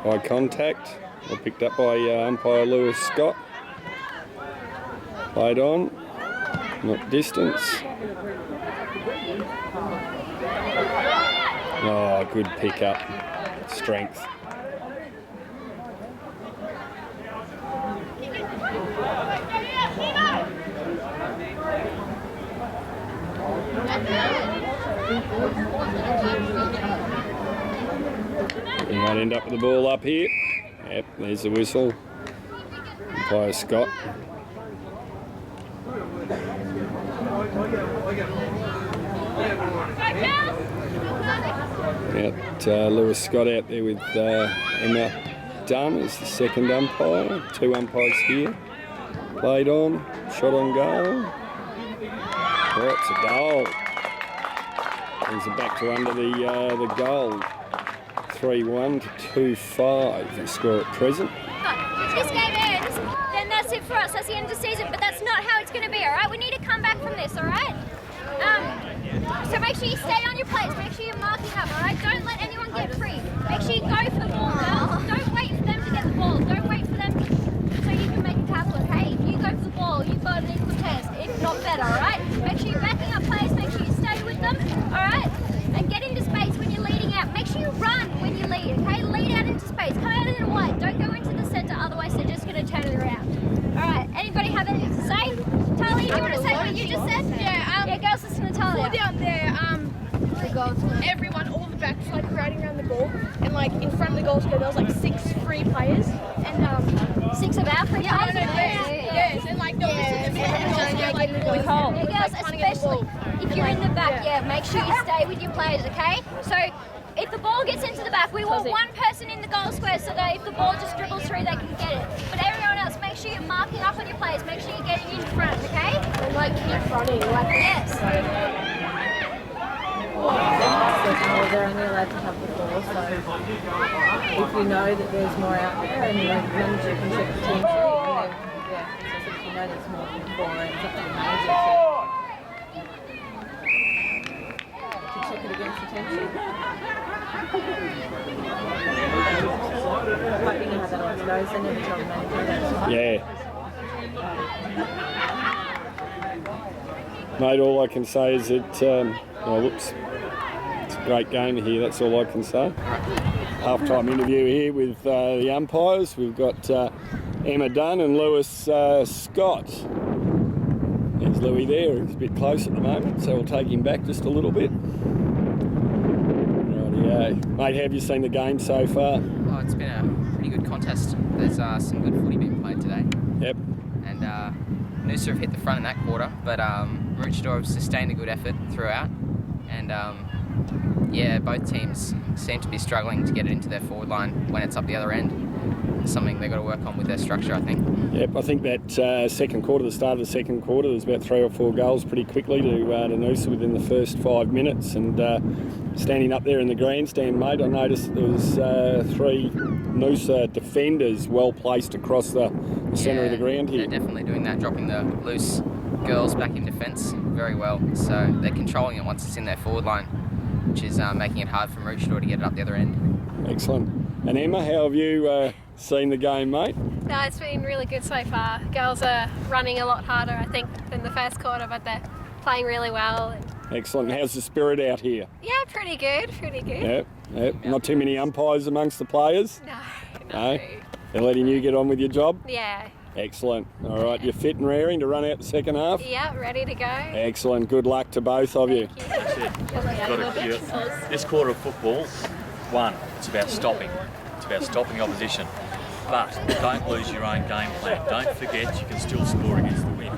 Eye contact, or picked up by umpire Lewis Scott. Played on, not distance. Oh, good pick up, strength. You might end up with the ball up here. Yep, there's the whistle. Umpire Scott. Lewis Scott out there with Emma Dunn as the second umpire. Two umpires here. Played on, shot on goal. Oh, it's a goal. Brings it back to under the goal. 3-1 to 2-5 the score at present. If this game ends, then that's it for us. That's the end of the season, but that's not how it's going to be, all right? We need to come back from this, all right? So make sure you stay on your place. Make sure you're marking up, all right? Don't let anyone get free. Make sure you go for the ball, girls. Don't wait for them to get the ball. Don't wait for them so you can make a tackle, okay? If you go for the ball, you've got an equal chance, if not better, all right? Make sure you're backing up players. Make sure you stay with them, all right? And get into space when you're leading out. Make sure you run when you lead, okay? Lead out into space. Come out into the wide. Don't go into the centre, otherwise they're just going to turn it around. All right, anybody have anything to say? Talia, do you want to say what you just said? Yeah, girls, listen to Talia. Down there, everyone, all the backs like crowding around the goal, and like in front of the goal square there was like 6 free players, and 6 of our free players? Yes, and like there was in the middle of the goal square, like with holes. Yeah, girls, especially if you're in the back, make sure you stay with your players, okay? So if the ball gets into the back, we want one person in the goal square so that if the ball just dribbles through, they can get it. But everyone else, make sure you're marking up on your players. Make sure you're getting in front, okay? And like keep running, like yes. They're only allowed to have the ball, so if you know that there's more out there and the manager can check the team sheet, and then, so if you know there's more than 4, it's up to the manager to check it against the team sheet. But you know how that always goes, they never tell the manager. Yeah. Mate, all I can say is that, it's a great game here, that's all I can say. Half-time interview here with the umpires. We've got Emma Dunn and Lewis Scott. There's Louis there, he's a bit close at the moment, so we'll take him back just a little bit. Rightio. Mate, how have you seen the game so far? Oh, it's been a pretty good contest. There's some good footy being played today. Yep. And Noosa have hit the front in that quarter, but Maroochydore have sustained a good effort throughout. And both teams seem to be struggling to get it into their forward line when it's up the other end. It's something they've got to work on with their structure, I think. Yep, I think that second quarter, the start of the second quarter, there's about 3 or 4 goals pretty quickly to Noosa within the first 5 minutes. And standing up there in the grandstand, mate, I noticed there was 3 Noosa defenders well placed across the centre of the ground here. They're definitely doing that, dropping the loose girls back in defence very well. So they're controlling it once it's in their forward line, which is making it hard for Maroochydore to get it up the other end. Excellent. And Emma, how have you seen the game, mate? No, it's been really good so far. Girls are running a lot harder, I think, than the first quarter, but they're playing really well. Excellent. How's the spirit out here? Yeah, pretty good. Yep. Not too many umpires amongst the players? No. They're letting you get on with your job? Yeah. Excellent. All right, you're fit and raring to run out the second half? Yeah, ready to go. Excellent. Good luck to both of you. This quarter of football, it's about stopping. It's about stopping opposition. But don't lose your own game plan. Don't forget you can still score against the wind.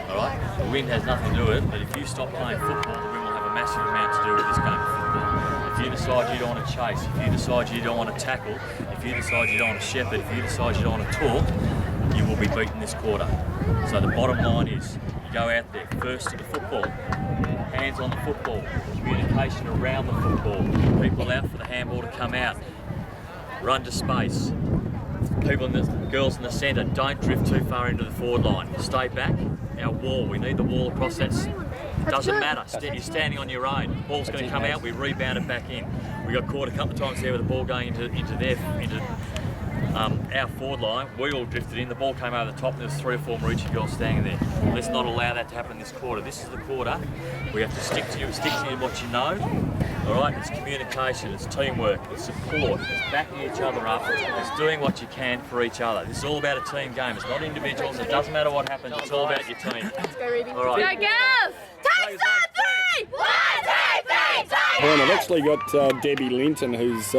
All right? The wind has nothing to do with it, but if you stop playing football, the wind will have a massive amount to do with this game of football. If you decide you don't want to chase, if you decide you don't want to tackle, if you decide you don't want to shepherd, if you decide you don't want to talk, you will be beaten this quarter. So the bottom line is, you go out there first to the football, hands on the football, communication around the football, people out for the handball to come out, run to space, people in the girls in the centre, don't drift too far into the forward line. Stay back. Our wall, we need the wall across that. Doesn't matter. You're standing on your own. Ball's going to come out. We rebound it back in. We got caught a couple of times there with the ball going into our forward line. We all drifted in. The ball came over the top. And there was 3 or 4 Maroochy girls standing there. Let's not allow that to happen in this quarter. This is the quarter. We have to stick to what you know. All right. It's communication. It's teamwork. It's support. It's backing each other up. It's doing what you can for each other. This is all about a team game. It's not individuals. It doesn't matter what happens. It's all about your team. Let's go reading. All right. Go girls! Take some 3! 1, 2, 3, take! Well, I've actually got Debbie Linton, who's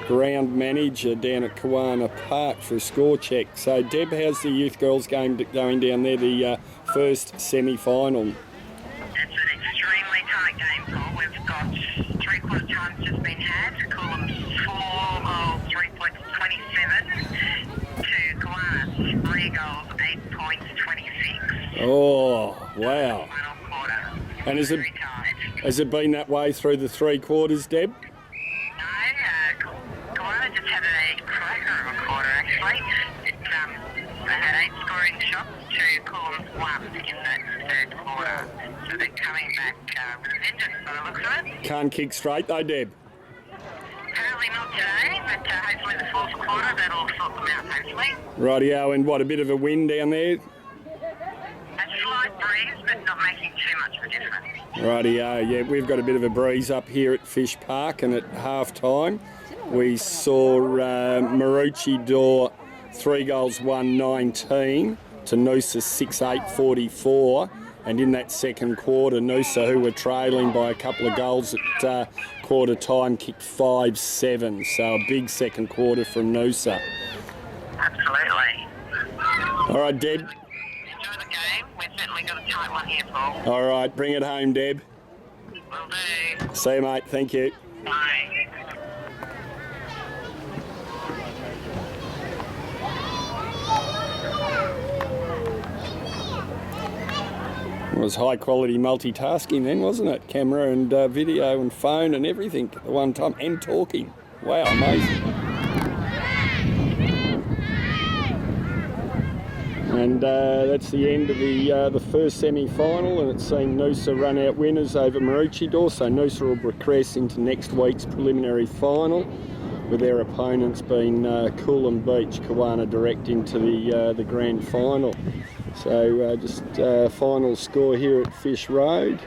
ground manager down at Kawana Park for a score check. So, Deb, how's the youth girls game going down there, the first semi-final? It's an extremely tight game, Paul. We've got 3/4 times just been had. Coolum's 4 goals, 3 points, 27. To Kawana, 3 goals, 8 points, 26. Oh, wow. Final quarter. And Very tight. has it been that way through the 3 quarters, Deb? No, Kawana just had a cracker of a quarter, actually. They had 8 scoring shots to Coolum's 1 in that 3rd quarter. So they're coming back with a vengeance by the looks of it. Can't kick straight though, Deb. Apparently not today, but hopefully the 4th quarter that'll sort them out, hopefully. Rightio, and what, a bit of a wind down there? A slight breeze, but not making too much of a difference. Rightio, yeah, we've got a bit of a breeze up here at Fish Park, and at half time we saw Maroochydore 3 goals, 1-19 to Noosa 6-8-44. And in that second quarter, Noosa, who were trailing by a couple of goals at quarter time, kicked 5-7. So a big second quarter from Noosa. Absolutely. All right, Deb. Enjoy the game. We've certainly got a tight one here, Paul. All right, bring it home, Deb. Will do. See you, mate. Thank you. Bye. It was high quality multitasking then, wasn't it? Camera and video and phone and everything at the one time, and talking. Wow, amazing. And that's the end of the first semi-final, and it's seen Noosa run out winners over Maroochydore, so Noosa will progress into next week's preliminary final, with their opponents being Coolum Beach, Kawana direct into the grand final. So just final score here at Fish Road.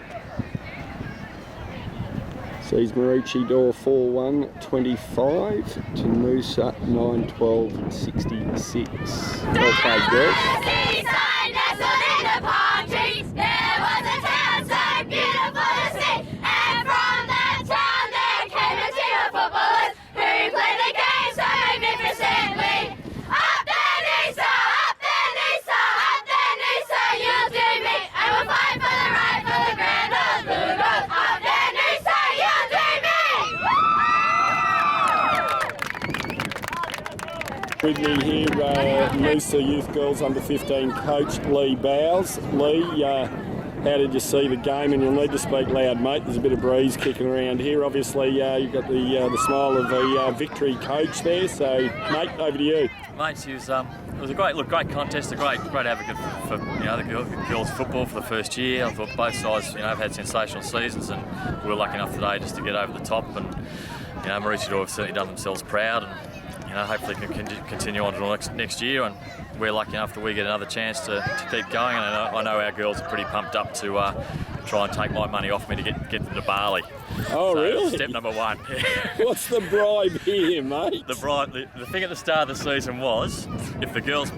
Sees Maroochydore 4-1-25 to Noosa 9-12-66. Well played, girls. With me here, Noosa Youth Girls Under 15 coach Lee Bowes. Lee, how did you see the game? And you'll need to speak loud, mate. There's a bit of breeze kicking around here. Obviously, you've got the smile of the victory coach there. So, mate, over to you. Mate, it was a great contest, a great advocate for the girls' football for the first year. I thought both sides have had sensational seasons, and we were lucky enough today just to get over the top. And Maroochydore have certainly done themselves proud, and hopefully can continue on to next year, and we're lucky enough that we get another chance to keep going. And I know our girls are pretty pumped up to try and take my money off me to get them to Bali. Oh, so really? Step number 1. What's the bribe here, mate? The bribe. The thing at the start of the season was, if the girls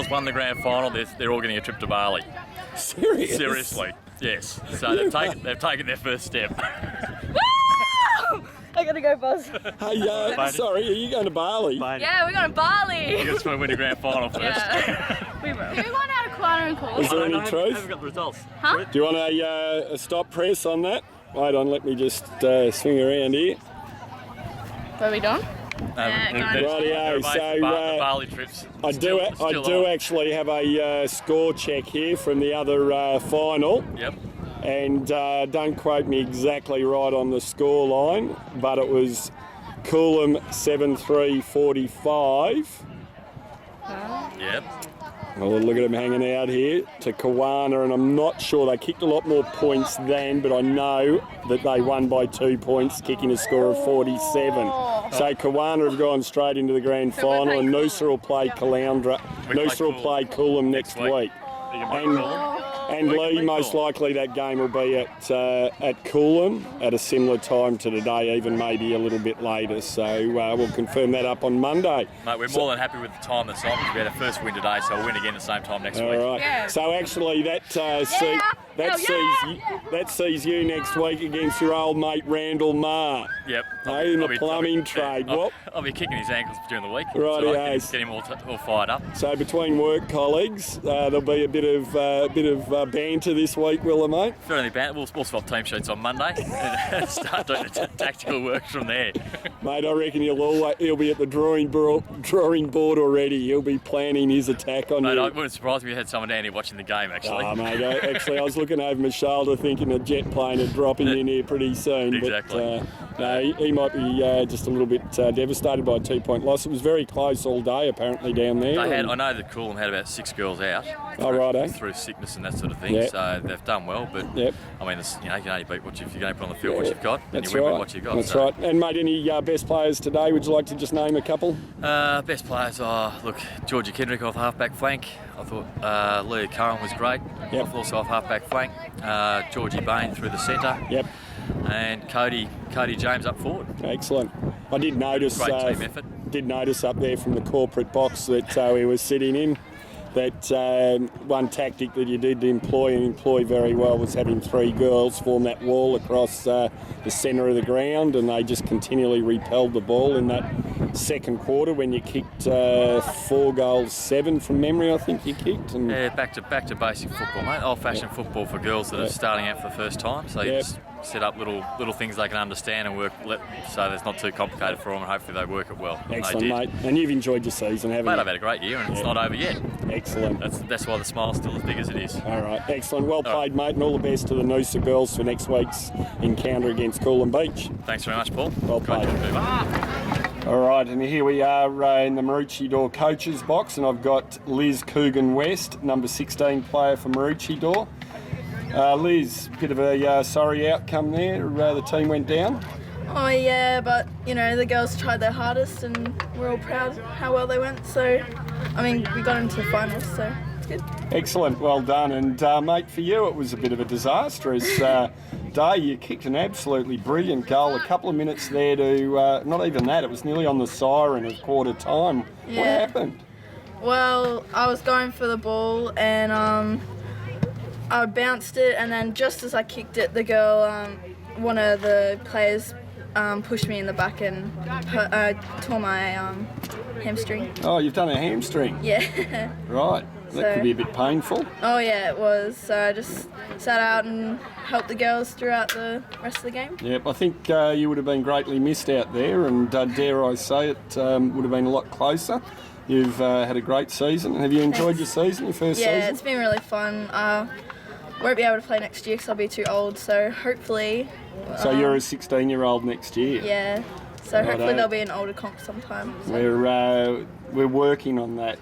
won the grand final, they're all getting a trip to Bali. Serious? Seriously, yes. So they've taken their first step. I gotta go, Buzz. Hey, sorry, are you going to Bali? Yeah, we're going to Bali. You just want to win a grand final first. Yeah. We will. Who won out of Kawana and Coolum? Is there any I truth? haven't got the results. Huh? Do you want a stop press on that? Wait on, let me just swing around here. What are we doing? Rightio, so the Bali trips. I do actually have a score check here from the other final. Yep. And don't quote me exactly right on the score line, but it was Coolum 7-3-45 Yep. Oh, look at them hanging out here to Kawana, and I'm not sure they kicked a lot more points than, but I know that they won by 2 points, kicking a score of 47. So Kawana have gone straight into the grand final, and Noosa will play Caloundra. Noosa will play Coolum next week. And Lee, most likely that game will be at Coolum at a similar time to today, even maybe a little bit later. So we'll confirm that up on Monday. Mate, we're more than happy with the time that's on. We had our first win today, so we'll win again the same time next week. All right. Yeah. So actually, that sees you next week against your old mate Randall Marr. Yep. Hey, in the plumbing trade. I'll be kicking his ankles during the week. Right, so I yes. can get him all fired up. So between work colleagues, there'll be a bit of banter this week, will there, mate? Fairly bad. We'll swap team sheets on Monday and start doing the tactical work from there. Mate, I reckon he'll be at the drawing board already. He'll be planning his attack on Mate, you. I wouldn't surprise me if we had someone down here watching the game, actually. Oh, mate, actually, I was looking over my shoulder thinking a jet plane are dropping in here pretty soon. Exactly. But no, he might be just a little bit devastated by a 2-point loss. It was very close all day, apparently, down there. I know that Coolum had about 6 girls out through sickness and that sort of thing, Yep. so they've done well. But Yep. I mean, you can only beat if you're going to put on the field what you've got, and That's you win right. with what you've got. That's so. right. And mate, any best players today? Would you like to just name a couple? Best players are, look, Georgia Kendrick off half-back flank. I thought Leah Curran was great. Yep. Also off half-back flank. Georgie Bain through the centre. Yep. And Cody James up forward. Excellent. I did notice. Great team effort. Did notice up there from the corporate box that we were sitting in. That one tactic that you did employ very well was having 3 girls form that wall across the centre of the ground, and they just continually repelled the ball in that second quarter when you kicked 4 goals, 7 from memory, I think you kicked. And Yeah, back to basic football, mate. Old-fashioned football for girls that are starting out for the first time. So you just set up little things they can understand and work so it's not too complicated for them, and hopefully they work it well. Excellent, they did. mate. And you've enjoyed your season, haven't Mate, you? I've had a great year, and it's not over yet. Excellent. That's why the smile's still as big as it is. All right, excellent. Well played, mate, and all the best to the Noosa girls for next week's encounter against Coolum Beach. Thanks very much, Paul. Well Great played. job, Boomer. All right, and here we are in the Maroochydore coaches box, and I've got Liz Coogan West, number 16 player for Maroochydore. Liz, bit of a sorry outcome there. The team went down. Oh yeah, but you know the girls tried their hardest, and we're all proud how well they went. So, I mean, we got into the finals, so it's good. Excellent, well done. And mate, for you it was a bit of a disastrous day. You kicked an absolutely brilliant goal. A couple of minutes there to, not even that, it was nearly on the siren of quarter time. Yeah. What happened? Well, I was going for the ball, and I bounced it, and then just as I kicked it, the girl, one of the players, pushed me in the back and tore my hamstring. Oh, you've done a hamstring. Yeah. Right, that could be a bit painful. Oh yeah, it was. So I just sat out and helped the girls throughout the rest of the game. Yep, I think you would have been greatly missed out there, and dare I say it, would have been a lot closer. You've had a great season. Have you enjoyed your season, your first season? Yeah, it's been really fun. Won't be able to play next year because I'll be too old, so hopefully... So you're a 16-year-old next year? Yeah, so hopefully Righto. there'll be an older comp sometime. So. We're working on that.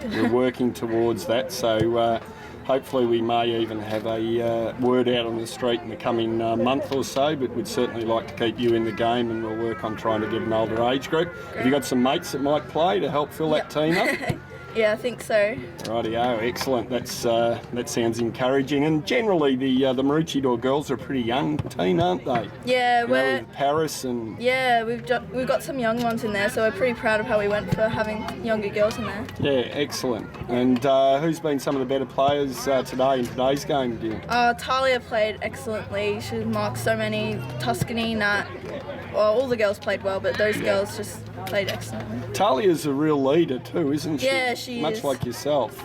We're working towards that, so hopefully we may even have a word out on the street in the coming month or so, but we'd certainly like to keep you in the game, and we'll work on trying to get an older age group. Have you got some mates that might play to help fill that team up? Yeah, I think so. Rightio, excellent. That sounds encouraging. And generally, the Maroochydore girls are a pretty young team, aren't they? Yeah, we're with Paris and we've got some young ones in there, so we're pretty proud of how we went for having younger girls in there. yeah, excellent. And who's been some of the better players today in today's game? Do you? Talia played excellently. She marked so many. Tuscany, Nat. Well, all the girls played well, but those girls just played excellently. Talia's a real leader too, isn't she? Yeah, she Much is. like yourself.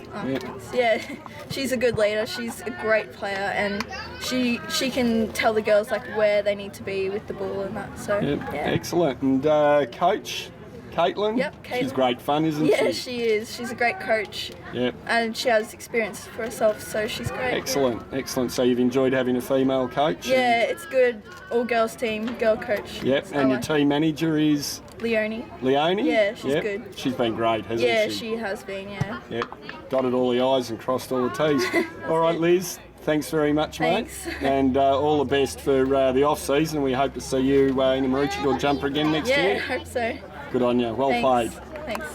Yeah, she's a good leader. She's a great player, and she can tell the girls like where they need to be with the ball and that. So Yep, yeah. excellent. And coach, Caitlin? Yep, She's Caitlin. great fun, isn't Yeah, she? she is. She's a great coach. Yep. And she has experience for herself, so she's great. Excellent, excellent. So you've enjoyed having a female coach? Yeah, it's good. All girls team, girl coach. Yep, So and your I- team manager is Leonie. Leonie? Yeah, she's Yep. good. She's been great, hasn't Yeah, she? she has been, yeah. Yep. Dotted all the I's and crossed all the T's. All right, Liz. Thanks very much, Thanks. mate. And all the best for the off-season. We hope to see you in a Maroochydore jumper again next Yeah, year. hope so. Good on you. Well Thanks. played. Thanks.